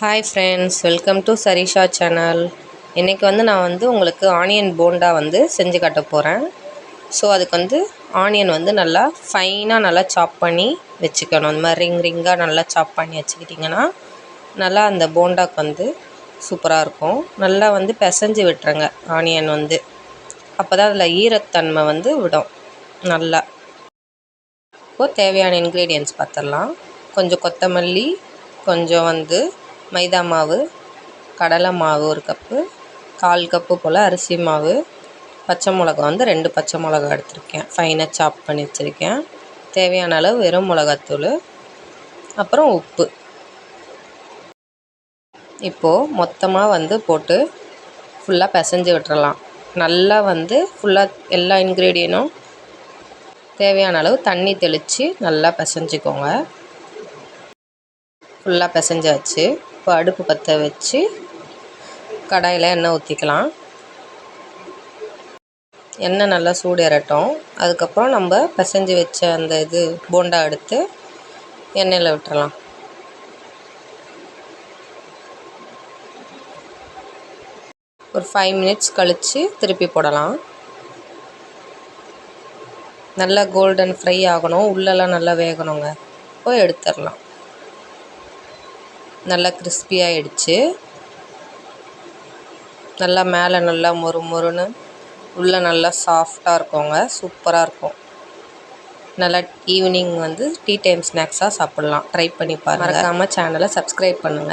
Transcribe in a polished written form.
Hi friends, welcome to Sarisha channel. இன்றைக்கி நான் உங்களுக்கு ஆனியன் போண்டா செஞ்சு காட்ட போகிறேன். ஸோ அதுக்கு ஆனியன் நல்லா ஃபைனாக நல்லா சாப் பண்ணி வச்சுக்கணும். இந்த மாதிரி ரிங்காக நல்லா சாப் பண்ணி வச்சுக்கிட்டிங்கன்னா நல்லா அந்த போண்டாக்கு சூப்பராக இருக்கும். நல்லா பிசைஞ்சு விட்டுருங்க ஆனியன் அப்போ தான் அதில் ஈரத்தன்மை விடும் நல்லா. இப்போது தேவையான இன்க்ரீடியன்ட்ஸ் பார்த்துடலாம். கொஞ்சம் கொத்தமல்லி, கொஞ்சம் மைதா மாவு, கடலை மாவு 1 கப்பு, 1/4 கப்பு போல் அரிசி மாவு, பச்சை மிளகா 2 பச்சை மிளகா எடுத்திருக்கேன், ஃபைனாக சாப் பண்ணி வச்சுருக்கேன். தேவையான அளவு வெறும் மிளகாத்தூள், அப்புறம் உப்பு. இப்போது மொத்தமாக போட்டு ஃபுல்லாக பிசைஞ்சு விட்டுறலாம். நல்லா ஃபுல்லாக எல்லா இன்க்ரீடியனும் தேவையான அளவு தண்ணி தெளித்து நல்லா பிசைஞ்சிக்கோங்க. ஃபுல்லாக பிசைஞ்சாச்சு. இப்போ அடுப்பு பற்ற வச்சு கடாயில் எண்ணெய் ஊற்றிக்கலாம். எண்ணெய் நல்லா சூடு ஏறட்டும். அதுக்கப்புறம் நம்ம பிசைஞ்சு வச்ச அந்த போண்டா எடுத்து எண்ணெயில் விட்டுறலாம். ஒரு 5 மினிட்ஸ் கழித்து திருப்பி போடலாம். நல்லா கோல்டன் ஃப்ரை ஆகணும், உள்ளெல்லாம் நல்லா வேகணுங்க. இப்போ எடுத்துடலாம். நல்லா கிறிஸ்பி ஆகிடுச்சு. நல்லா மேலே நல்லா மொறு மொறுன்னு, உள்ளே நல்லா சாஃப்டாக இருக்குங்க. சூப்பராக இருக்கும். நல்லா ஈவினிங் டீ டைம் ஸ்நாக்ஸாக சாப்பிட்லாம். ட்ரை பண்ணி பாருங்கள். மறக்காமல் சேனலை சப்ஸ்கிரைப் பண்ணுங்கள்.